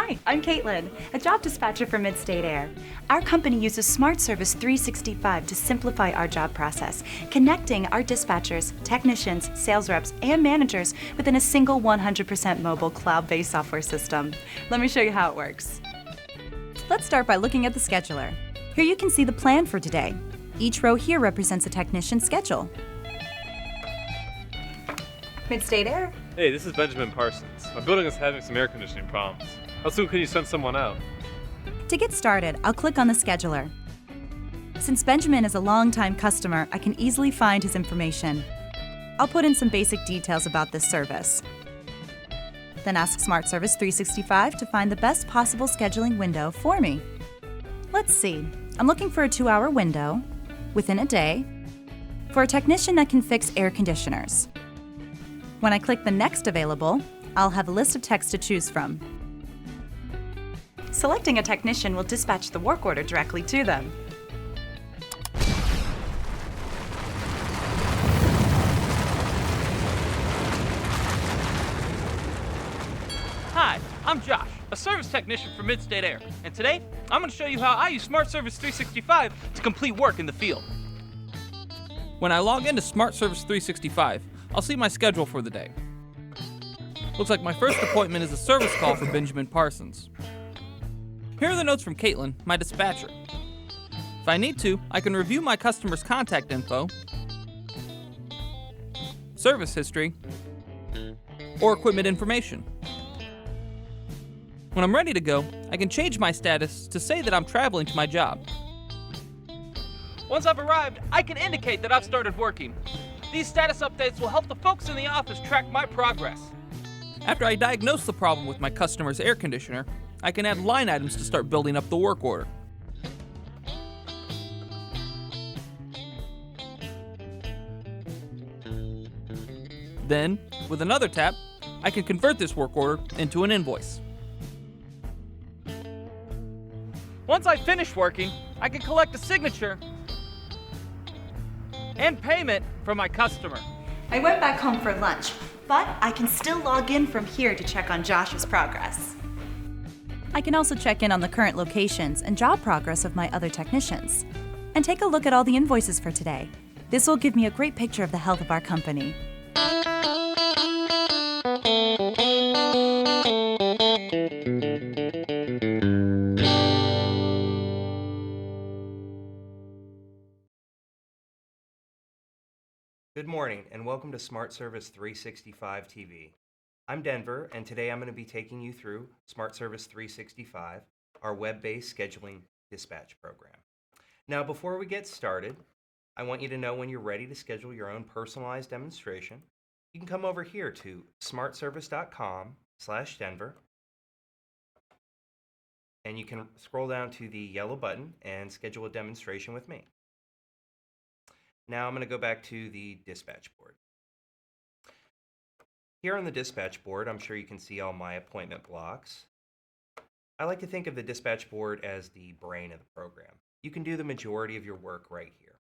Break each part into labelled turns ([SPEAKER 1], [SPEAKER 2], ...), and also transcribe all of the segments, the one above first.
[SPEAKER 1] Hi, I'm Caitlin, a job dispatcher for Midstate Air. Our company uses Smart Service 365 to simplify our job process, connecting our dispatchers, technicians, sales reps, and managers within a single 100% mobile cloud-based software system. Let me show you how it works. Let's start by looking at the scheduler. Here you can see the plan for today. Each row here represents a technician's schedule. Midstate Air.
[SPEAKER 2] Hey, this is Benjamin Parsons. My building is having some air conditioning problems. How soon can you send someone out?
[SPEAKER 1] To get started, I'll click on the scheduler. Since Benjamin is a longtime customer, I can easily find his information. I'll put in some basic details about this service. Then ask Smart Service 365 to find the best possible scheduling window for me. Let's see, I'm looking for a 2-hour window within a day for a technician that can fix air conditioners. When I click the next available, I'll have a list of techs to choose from. Selecting a technician will dispatch the work order directly to them.
[SPEAKER 3] Hi, I'm Josh, a service technician for Midstate Air, and today I'm going to show you how I use Smart Service 365 to complete work in the field. When I log into Smart Service 365, I'll see my schedule for the day. Looks like my first appointment is a service call for Benjamin Parsons. Here are the notes from Caitlin, my dispatcher. If I need to, I can review my customer's contact info, service history, or equipment information. When I'm ready to go, I can change my status to say that I'm traveling to my job. Once I've arrived, I can indicate that I've started working. These status updates will help the folks in the office track my progress. After I diagnose the problem with my customer's air conditioner, I can add line items to start building up the work order. Then, with another tap, I can convert this work order into an invoice. Once I finish working, I can collect a signature and payment from my customer.
[SPEAKER 1] I went back home for lunch, but I can still log in from here to check on Josh's progress. I can also check in on the current locations and job progress of my other technicians, and take a look at all the invoices for today. This will give me a great picture of the health of our company.
[SPEAKER 4] Good morning and welcome to Smart Service 365 TV. I'm Denver and today I'm going to be taking you through Smart Service 365, our web-based scheduling dispatch program. Now before we get started, I want you to know when you're ready to schedule your own personalized demonstration, you can come over here to smartservice.com/Denver and you can scroll down to the yellow button and schedule a demonstration with me. Now I'm going to go back to the dispatch board. Here on the dispatch board, I'm sure you can see all my appointment blocks. I like to think of the dispatch board as the brain of the program. You can do the majority of your work right here.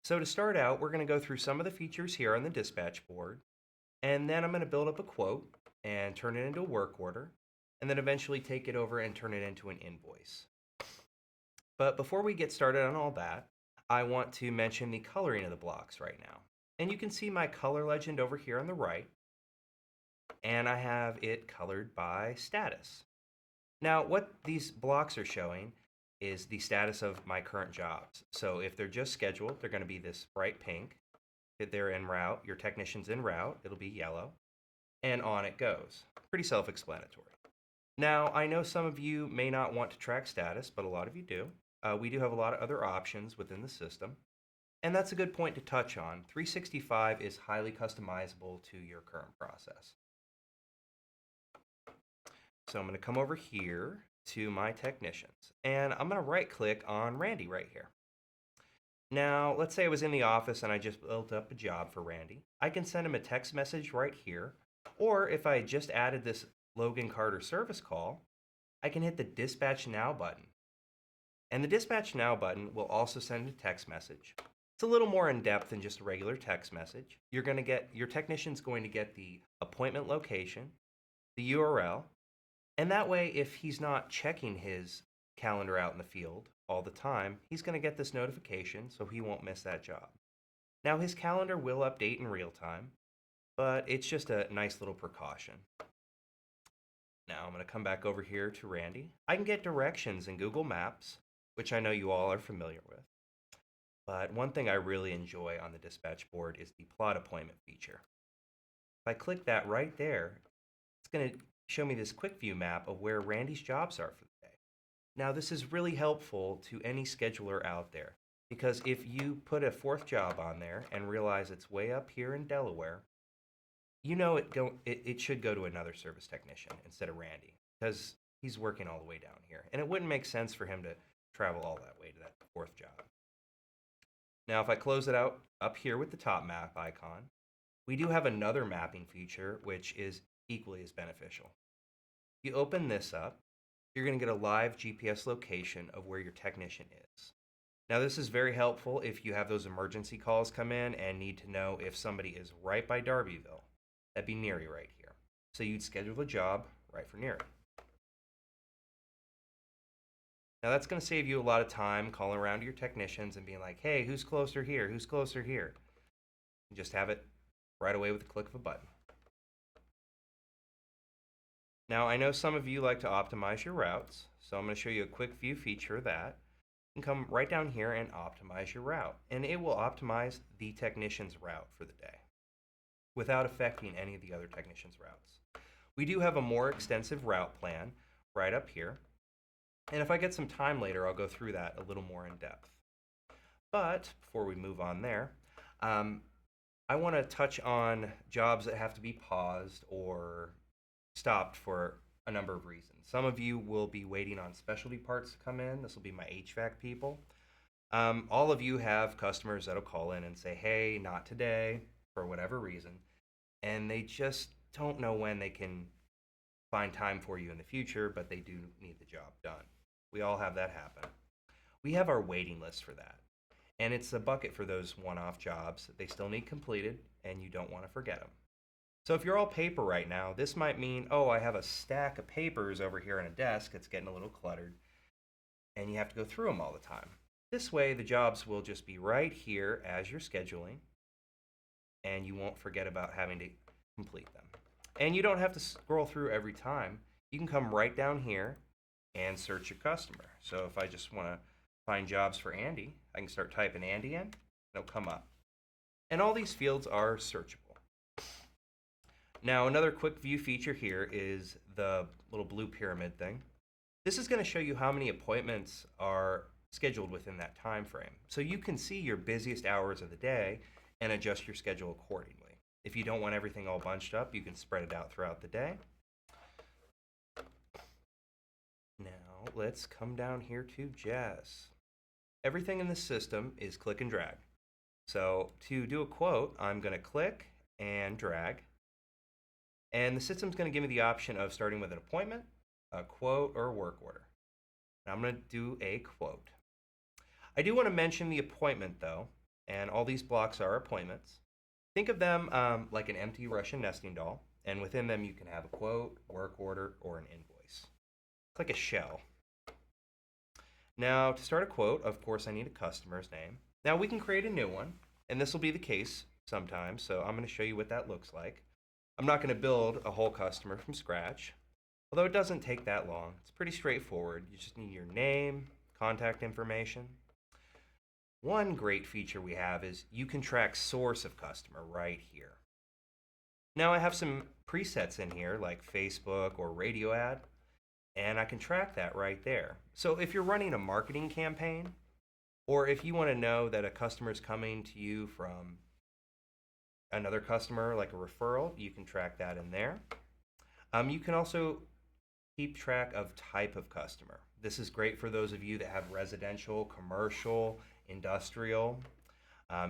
[SPEAKER 4] So to start out, we're going to go through some of the features here on the dispatch board, and then I'm going to build up a quote and turn it into a work order, and then eventually take it over and turn it into an invoice. But before we get started on all that, I want to mention the coloring of the blocks right now. And you can see my color legend over here on the right, and I have it colored by status. Now, what these blocks are showing is the status of my current jobs. So if they're just scheduled, they're going to be this bright pink. If they're en route, your technician's en route, it'll be yellow. And on it goes. Pretty self-explanatory. Now, I know some of you may not want to track status, but a lot of you do. We do have a lot of other options within the system, and that's a good point to touch on. 365 is highly customizable to your current process. So I'm going to come over here to my technicians, and I'm going to right-click on Randy right here. Now, let's say I was in the office and I just built up a job for Randy. I can send him a text message right here, or if I just added this Logan Carter service call, I can hit the Dispatch Now button. And the Dispatch Now button will also send a text message. It's a little more in-depth than just a regular text message. Your technician's going to get the appointment location, the URL, And that way, if he's not checking his calendar out in the field all the time, he's going to get this notification so he won't miss that job. Now, his calendar will update in real time, but it's just a nice little precaution. Now, I'm going to come back over here to Randy. I can get directions in Google Maps, which I know you all are familiar with. But one thing I really enjoy on the dispatch board is the plot appointment feature. If I click that right there, it's going to show me this quick view map of where Randy's jobs are for the day. Now, this is really helpful to any scheduler out there, because if you put a fourth job on there and realize it's way up here in Delaware, you know it should go to another service technician instead of Randy, because he's working all the way down here. And it wouldn't make sense for him to travel all that way to that fourth job. Now, if I close it out up here with the top map icon, we do have another mapping feature which is equally as beneficial. You open this up, you're going to get a live GPS location of where your technician is. Now, this is very helpful if you have those emergency calls come in and need to know if somebody is right by Darbyville. That'd be Neary right here. So you'd schedule a job right for Neary. Now, that's going to save you a lot of time calling around to your technicians and being like, hey, who's closer here? Who's closer here? You just have it right away with the click of a button. Now, I know some of you like to optimize your routes, so I'm going to show you a quick view feature of that. You can come right down here and optimize your route, and it will optimize the technician's route for the day without affecting any of the other technicians' routes. We do have a more extensive route plan right up here, and if I get some time later, I'll go through that a little more in depth. But before we move on there, I want to touch on jobs that have to be paused or stopped for a number of reasons. Some of you will be waiting on specialty parts to come in. This will be my HVAC people. All of you have customers that'll call in and say, hey, not today, for whatever reason, and they just don't know when they can find time for you in the future, but they do need the job done. We all have that happen. We have our waiting list for that, and it's a bucket for those one-off jobs that they still need completed, and you don't want to forget them. So if you're all paper right now, this might mean, oh, I have a stack of papers over here on a desk that's getting a little cluttered, and you have to go through them all the time. This way, the jobs will just be right here as you're scheduling, and you won't forget about having to complete them. And you don't have to scroll through every time. You can come right down here and search your customer. So if I just want to find jobs for Andy, I can start typing Andy in, it'll come up. And all these fields are searchable. Now, another quick view feature here is the little blue pyramid thing. This is going to show you how many appointments are scheduled within that time frame. So you can see your busiest hours of the day and adjust your schedule accordingly. If you don't want everything all bunched up, you can spread it out throughout the day. Now, let's come down here to Jess. Everything in the system is click and drag. So to do a quote, I'm going to click and drag. And the system's going to give me the option of starting with an appointment, a quote, or a work order. Now I'm going to do a quote. I do want to mention the appointment, though, and all these blocks are appointments. Think of them like an empty Russian nesting doll, and within them you can have a quote, work order, or an invoice. Click a shell. Now, to start a quote, of course, I need a customer's name. Now, we can create a new one, and this will be the case sometimes, so I'm going to show you what that looks like. I'm not going to build a whole customer from scratch, although it doesn't take that long. It's pretty straightforward. You just need your name, contact information. One great feature we have is you can track source of customer right here. Now I have some presets in here like Facebook or radio ad, and I can track that right there. So if you're running a marketing campaign, or if you want to know that a customer is coming to you from another customer like a referral, you can track that in there. You can also keep track of type of customer. This is great for those of you that have residential, commercial, industrial.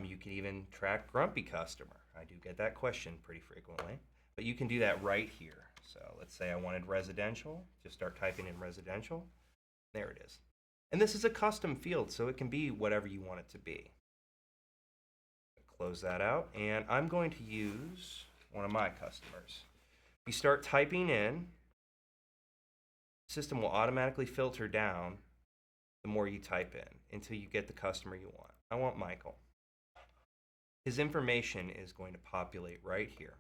[SPEAKER 4] You can even track grumpy customer. I do get that question pretty frequently, but you can do that right here. So let's say I wanted residential, just start typing in residential. There it is. And this is a custom field, so it can be whatever you want it to be. Close that out, and I'm going to use one of my customers. You start typing in The system will automatically filter down the more you type in until you get the customer you want. I want Michael. His information is going to populate right here.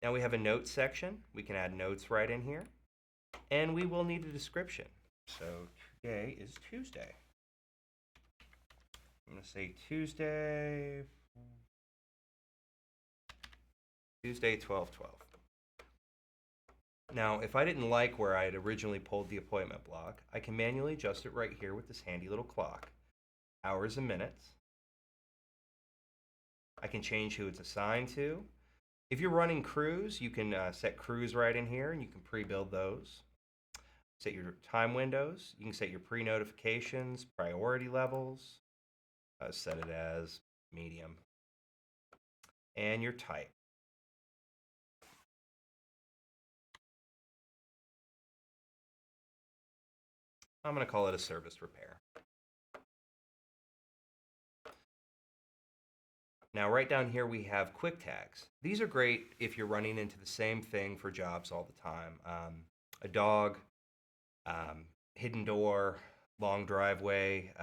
[SPEAKER 4] Now we have a notes section. We can add notes right in here. And we will need a description. So today is Tuesday. I'm going to say Tuesday 12/12. Now, if I didn't like where I had originally pulled the appointment block, I can manually adjust it right here with this handy little clock. Hours and minutes. I can change who it's assigned to. If you're running crews, you can set crews right in here, and you can pre-build those. Set your time windows. You can set your pre-notifications, priority levels. Set it as medium. And your type. I'm going to call it a service repair. Now, right down here, we have quick tags. These are great if you're running into the same thing for jobs all the time. A dog, hidden door, long driveway,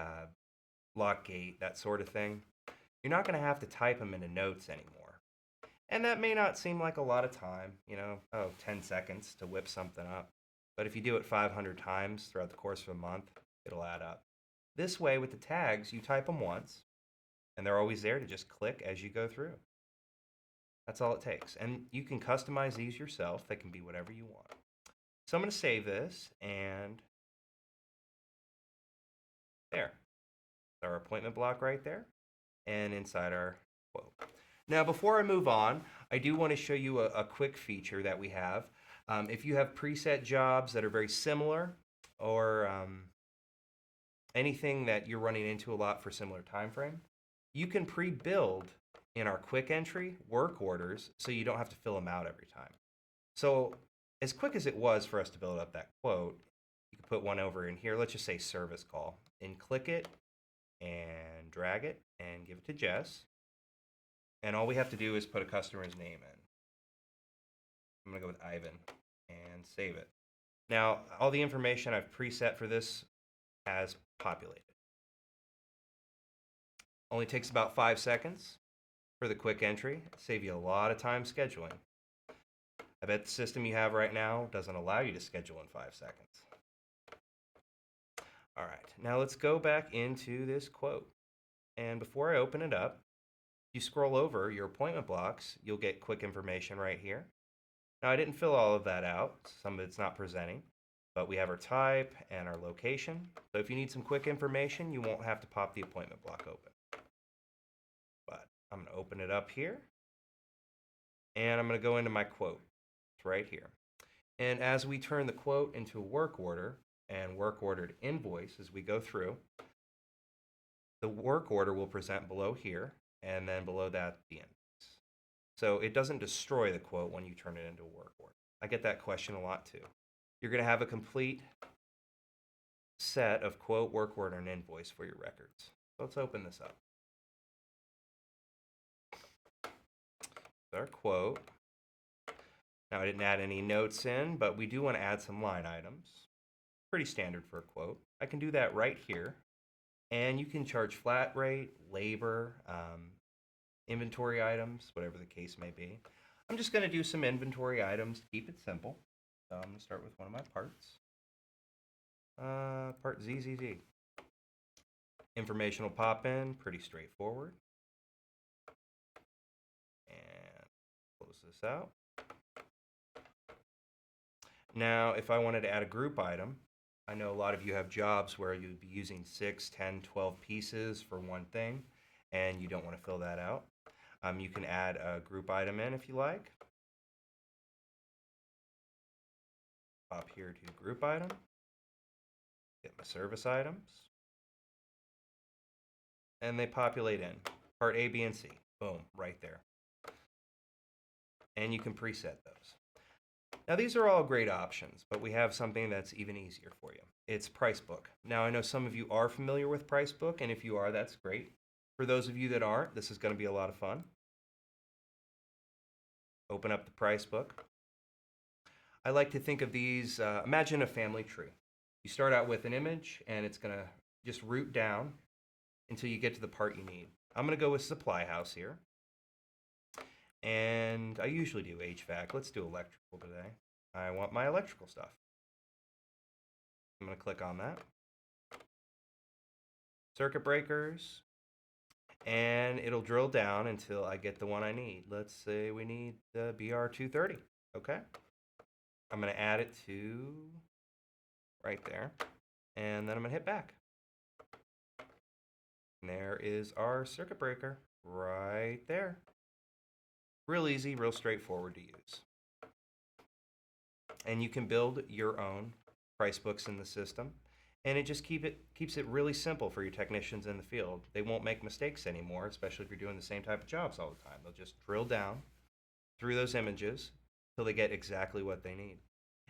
[SPEAKER 4] lock gate, that sort of thing. You're not going to have to type them into notes anymore. And that may not seem like a lot of time, 10 seconds to whip something up. But if you do it 500 times throughout the course of a month, it'll add up. This way, with the tags, you type them once, and they're always there to just click as you go through. That's all it takes. And you can customize these yourself. They can be whatever you want. So I'm going to save this, and there. Our appointment block right there, and inside our quote. Now, before I move on, I do want to show you a quick feature that we have. If you have preset jobs that are very similar, or anything that you're running into a lot for similar time frame, you can pre-build in our quick entry work orders so you don't have to fill them out every time. So as quick as it was for us to build up that quote, you can put one over in here. Let's just say service call, and click it and drag it and give it to Jess. And all we have to do is put a customer's name in. I'm going to go with Ivan and save it. Now, all the information I've preset for this has populated. Only takes about 5 seconds for the quick entry. Save you a lot of time scheduling. I bet the system you have right now doesn't allow you to schedule in 5 seconds. All right, now let's go back into this quote. And before I open it up, you scroll over your appointment blocks, you'll get quick information right here. Now, I didn't fill all of that out. Some of it's not presenting, but we have our type and our location. So if you need some quick information, you won't have to pop the appointment block open. But I'm going to open it up here, and I'm going to go into my quote. It's right here. And as we turn the quote into a work order and work ordered invoice as we go through, the work order will present below here, and then below that, the invoice. So it doesn't destroy the quote when you turn it into a work order. I get that question a lot too. You're going to have a complete set of quote, work order, and invoice for your records. So let's open this up. Our quote. Now, I didn't add any notes in, but we do want to add some line items. Pretty standard for a quote. I can do that right here. And you can charge flat rate, labor, inventory items, whatever the case may be. I'm just going to do some inventory items to keep it simple. So I'm going to start with one of my parts. Part ZZZ. Information will pop in, pretty straightforward. And close this out. Now, if I wanted to add a group item, I know a lot of you have jobs where you'd be using 6, 10, 12 pieces for one thing, and you don't want to fill that out. You can add a group item in if you like. Pop here to group item. Get my service items. And they populate in. Part A, B, and C. Boom, right there. And you can preset those. Now, these are all great options, but we have something that's even easier for you. It's Pricebook. Now, I know some of you are familiar with Pricebook, and if you are, that's great. For those of you that aren't, this is going to be a lot of fun. Open up the Pricebook. I like to think of these, imagine a family tree. You start out with an image, and it's going to just root down until you get to the part you need. I'm going to go with supply house here. And I usually do HVAC. Let's do electrical today. I want my electrical stuff. I'm going to click on that. Circuit breakers. And it'll drill down until I get the one I need. Let's say we need the BR230. Okay. I'm going to add it to right there. And then I'm going to hit back. And there is our circuit breaker right there. Real easy, real straightforward to use. And you can build your own price books in the system. And it just keeps it really simple for your technicians in the field. They won't make mistakes anymore, especially if you're doing the same type of jobs all the time. They'll just drill down through those images till they get exactly what they need.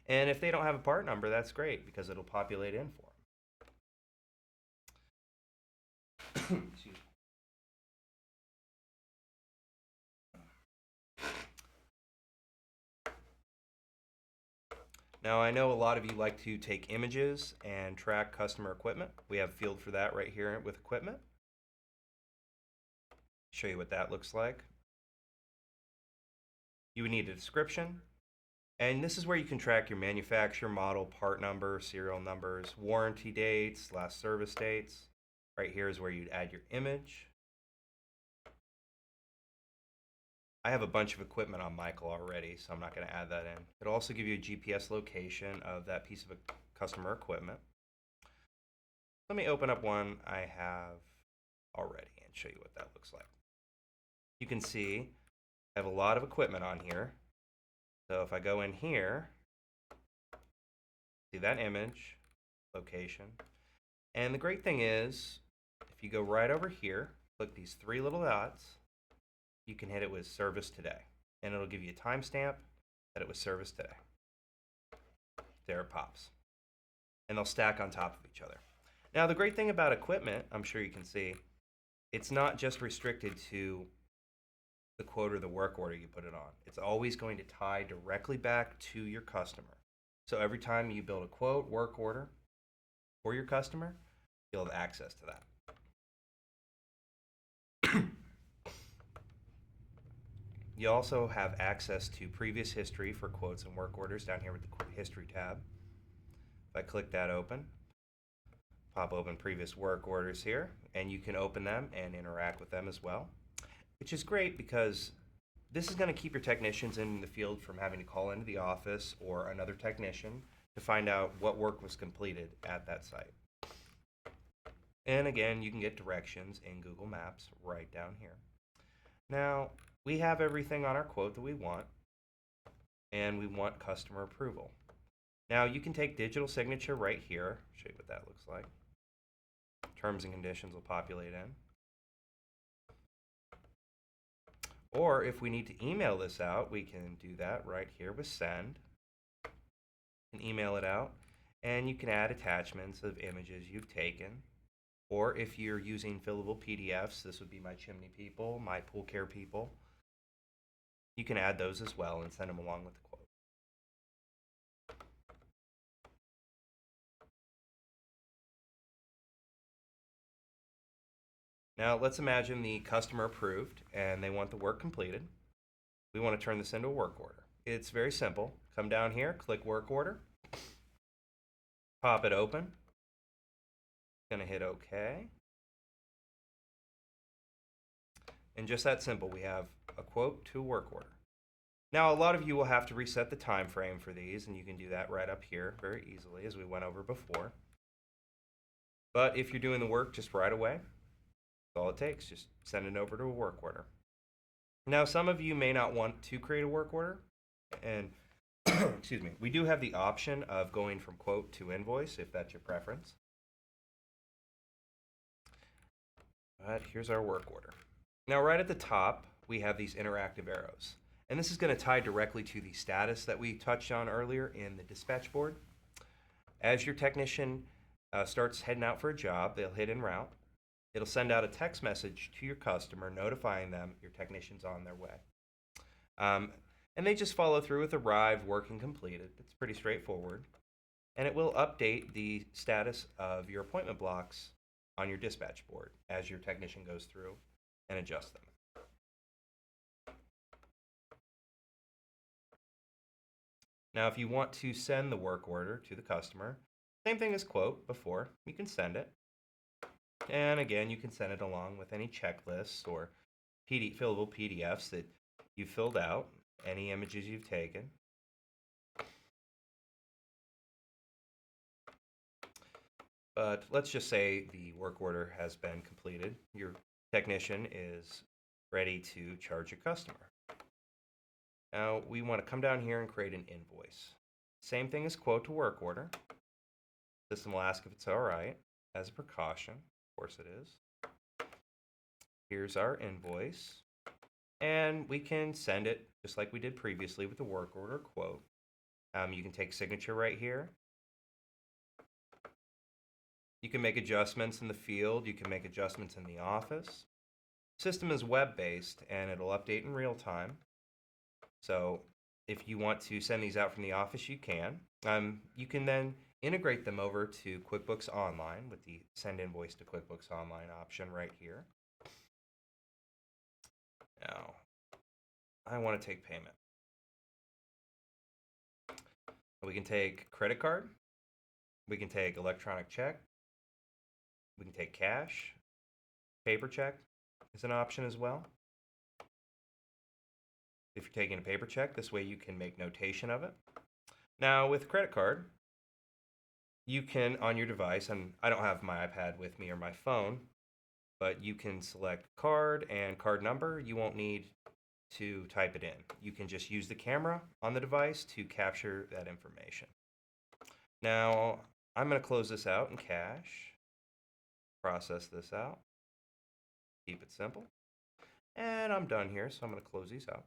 [SPEAKER 4] And if they don't have a part number, that's great because it'll populate in for them. Excuse me. Now, I know a lot of you like to take images and track customer equipment. We have a field for that right here with equipment. Show you what that looks like. You would need a description. And this is where you can track your manufacturer, model, part number, serial numbers, warranty dates, last service dates. Right here is where you'd add your image. I have a bunch of equipment on Michael already, so I'm not going to add that in. It'll also give you a GPS location of that piece of customer equipment. Let me open up one I have already and show you what that looks like. You can see I have a lot of equipment on here. So if I go in here, see that image, location. And the great thing is, if you go right over here, click these three little dots, you can hit it with service today. And it'll give you a timestamp that it was serviced today. There it pops. And they'll stack on top of each other. Now the great thing about equipment, I'm sure you can see, it's not just restricted to the quote or the work order you put it on. It's always going to tie directly back to your customer. So every time you build a quote, work order for your customer, you'll have access to that. You also have access to previous history for quotes and work orders down here with the history tab. If I click that open, pop open previous work orders here, and you can open them and interact with them as well, which is great because this is going to keep your technicians in the field from having to call into the office or another technician to find out what work was completed at that site. And again, you can get directions in Google Maps right down here. Now, we have everything on our quote that we want, and we want customer approval. Now, you can take digital signature right here. Show you what that looks like. Terms and conditions will populate in. Or if we need to email this out, we can do that right here with send. And email it out, and you can add attachments of images you've taken. Or if you're using fillable PDFs, this would be my chimney people, my pool care people. You can add those as well and send them along with the quote. Now let's imagine the customer approved and they want the work completed. We want to turn this into a work order. It's very simple. Come down here, click work order, pop it open. Gonna hit OK. And just that simple, we have a quote to a work order. Now, a lot of you will have to reset the time frame for these, and you can do that right up here very easily, as we went over before. But if you're doing the work just right away, that's all it takes. Just send it over to a work order. Now, some of you may not want to create a work order, and excuse me, we do have the option of going from quote to invoice if that's your preference. But here's our work order. Now, right at the top, we have these interactive arrows. And this is going to tie directly to the status that we touched on earlier in the dispatch board. As your technician starts heading out for a job, they'll hit en route. It'll send out a text message to your customer notifying them your technician's on their way. And they just follow through with arrived, working, completed. It's pretty straightforward. And it will update the status of your appointment blocks on your dispatch board as your technician goes through and adjusts them. Now, if you want to send the work order to the customer, same thing as quote before, you can send it. And again, you can send it along with any checklists or fillable PDFs that you filled out, any images you've taken. But let's just say the work order has been completed. Your technician is ready to charge your customer. Now, we want to come down here and create an invoice. Same thing as quote to work order. System will ask if it's all right, as a precaution. Of course it is. Here's our invoice. And we can send it just like we did previously with the work order quote. You can take signature right here. You can make adjustments in the field. You can make adjustments in the office. System is web-based, and it'll update in real time. So if you want to send these out from the office, you can. You can then integrate them over to QuickBooks Online with the Send Invoice to QuickBooks Online option right here. Now, I want to take payment. We can take credit card. We can take electronic check. We can take cash. Paper check is an option as well. If you're taking a paper check, this way you can make notation of it. Now, with credit card, you can, on your device, and I don't have my iPad with me or my phone, but you can select card and card number. You won't need to type it in. You can just use the camera on the device to capture that information. Now, I'm going to close this out in cash, process this out, keep it simple, and I'm done here, so I'm going to close these out.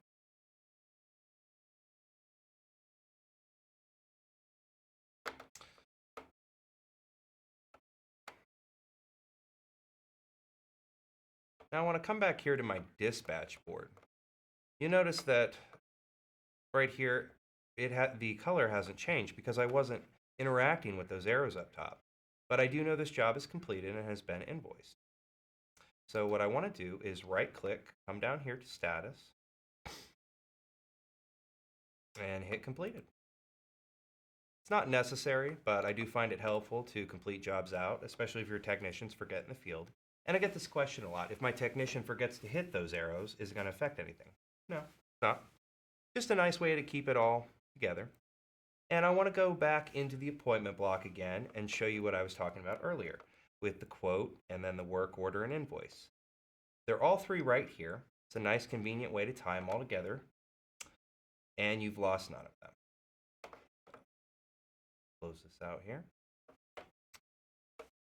[SPEAKER 4] Now I want to come back here to my dispatch board. You notice that right here, the color hasn't changed because I wasn't interacting with those arrows up top. But I do know this job is completed and has been invoiced. So what I want to do is right-click, come down here to Status, and hit Completed. It's not necessary, but I do find it helpful to complete jobs out, especially if your technicians forget in the field. And I get this question a lot. If my technician forgets to hit those arrows, is it going to affect anything? No, it's not. Just a nice way to keep it all together. And I want to go back into the appointment block again and show you what I was talking about earlier with the quote and then the work order and invoice. They're all three right here. It's a nice convenient way to tie them all together. And you've lost none of them. Close this out here.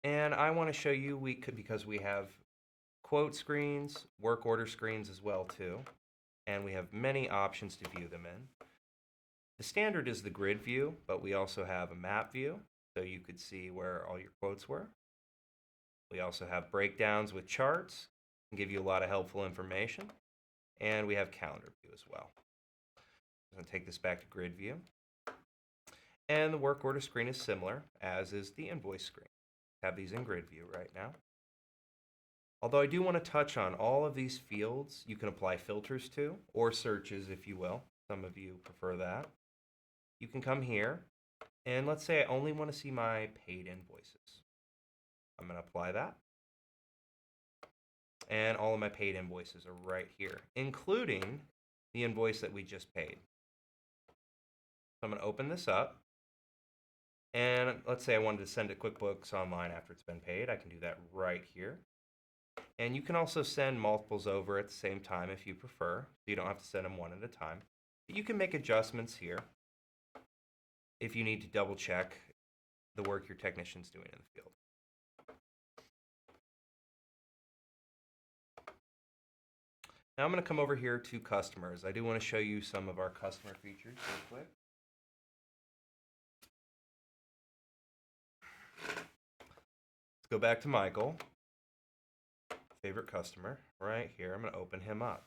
[SPEAKER 4] And I want to show you, because we have quote screens, work order screens as well too, and we have many options to view them in. The standard is the grid view, but we also have a map view, so you could see where all your quotes were. We also have breakdowns with charts, and give you a lot of helpful information, and we have calendar view as well. I'm going to take this back to grid view. And the work order screen is similar, as is the invoice screen. Have these in grid view right now. Although I do want to touch on all of these fields you can apply filters to, or searches if you will. Some of you prefer that. You can come here, and let's say I only want to see my paid invoices. I'm going to apply that. And all of my paid invoices are right here, including the invoice that we just paid. So I'm going to open this up. And let's say I wanted to send it QuickBooks Online after it's been paid. I can do that right here. And you can also send multiples over at the same time if you prefer. So you don't have to send them one at a time. But you can make adjustments here if you need to double check the work your technician's doing in the field. Now I'm going to come over here to customers. I do want to show you some of our customer features real quick. Let's go back to Michael, favorite customer, right here. I'm going to open him up.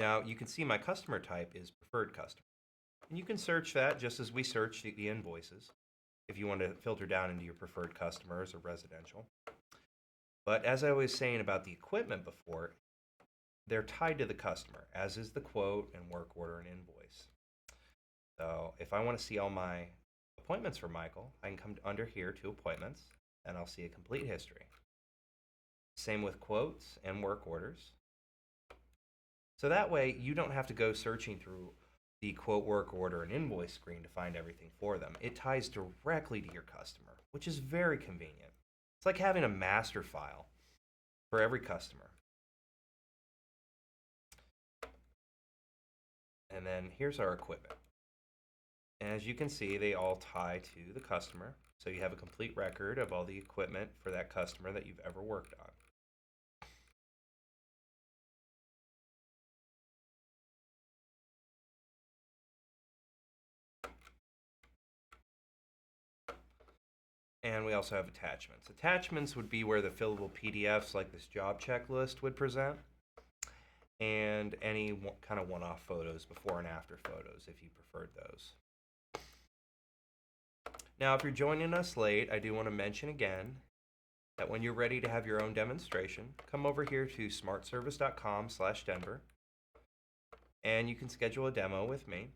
[SPEAKER 4] Now you can see my customer type is preferred customer. And you can search that just as we search the invoices if you want to filter down into your preferred customers or residential. But as I was saying about the equipment before, they're tied to the customer, as is the quote and work order and invoice. So if I want to see all my appointments for Michael, I can come under here to appointments and I'll see a complete history. Same with quotes and work orders. So that way you don't have to go searching through the quote, work order, and invoice screen to find everything for them. It ties directly to your customer, which is very convenient. It's like having a master file for every customer. And then here's our equipment. As you can see, they all tie to the customer. So you have a complete record of all the equipment for that customer that you've ever worked on. And we also have attachments. Attachments would be where the fillable PDFs like this job checklist would present, and any kind of one-off photos, before and after photos, if you preferred those. Now, if you're joining us late, I do want to mention again that when you're ready to have your own demonstration, come over here to smartservice.com/Denver, and you can schedule a demo with me.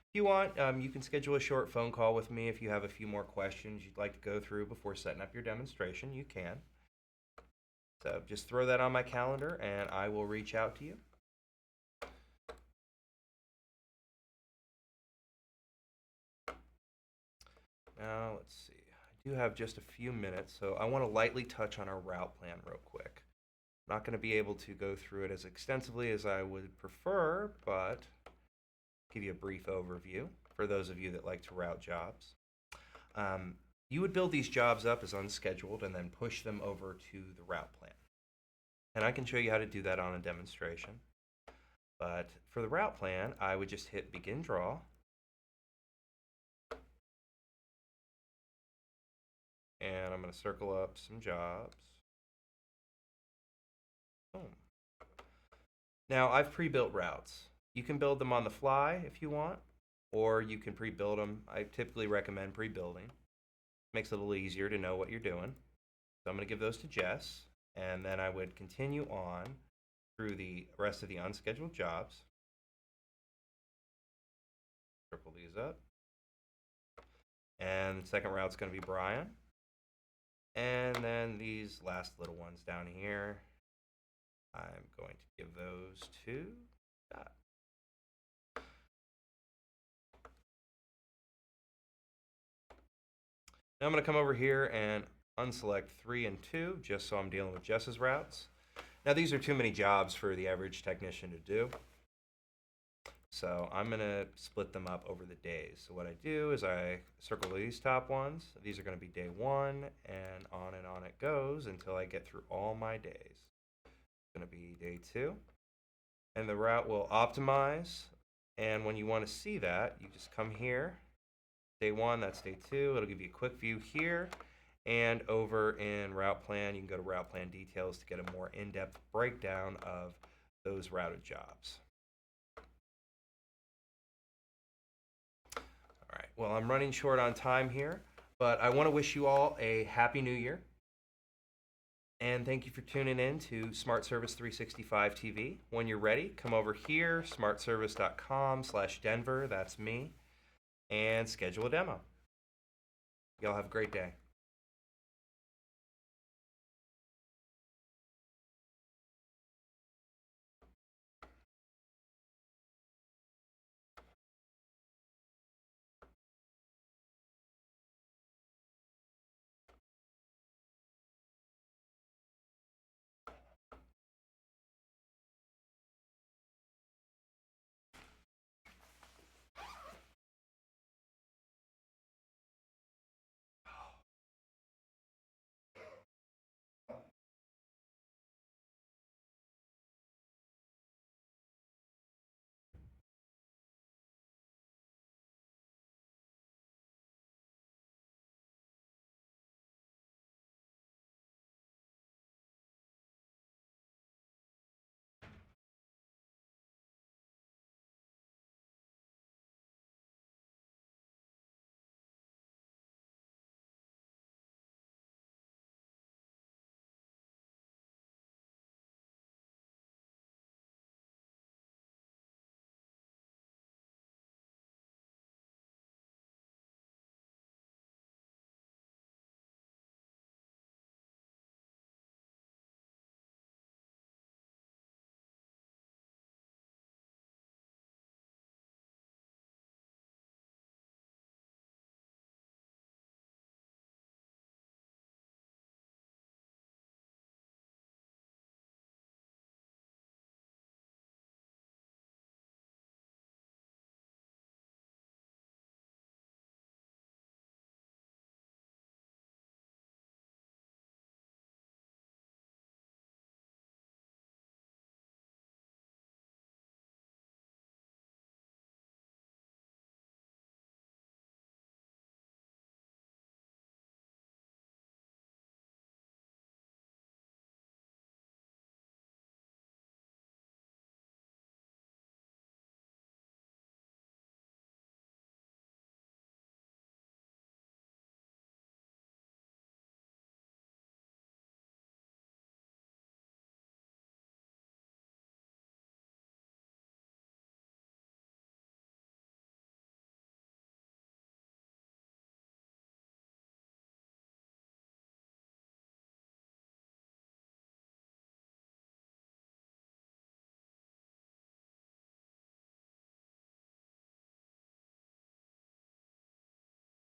[SPEAKER 4] If you want, you can schedule a short phone call with me if you have a few more questions you'd like to go through before setting up your demonstration. You can. So just throw that on my calendar and I will reach out to you. Now, let's see. I do have just a few minutes, so I want to lightly touch on our route plan real quick. I'm not going to be able to go through it as extensively as I would prefer, but give you a brief overview for those of you that like to route jobs. You would build these jobs up as unscheduled and then push them over to the route plan. And I can show you how to do that on a demonstration. But for the route plan, I would just hit Begin Draw. And I'm going to circle up some jobs. Boom. Now, I've pre-built routes. You can build them on the fly if you want, or you can pre-build them. I typically recommend pre-building. Makes it a little easier to know what you're doing. So I'm going to give those to Jess, and then I would continue on through the rest of the unscheduled jobs. Triple these up. And the second route's going to be Brian. And then these last little ones down here, I'm going to give those to Scott. Now I'm going to come over here and unselect 3 and 2, just so I'm dealing with Jess's routes. Now these are too many jobs for the average technician to do. So I'm going to split them up over the days. So what I do is I circle these top ones. These are going to be day 1, and on it goes until I get through all my days. It's going to be day 2. And the route will optimize. And when you want to see that, you just come here. Day 1, that's day 2. It'll give you a quick view here. And over in Route Plan, you can go to Route Plan Details to get a more in-depth breakdown of those routed jobs. All right, well, I'm running short on time here, but I want to wish you all a Happy New Year. And thank you for tuning in to Smart Service 365 TV. When you're ready, come over here, smartservice.com/Denver, that's me, and schedule a demo. Y'all have a great day.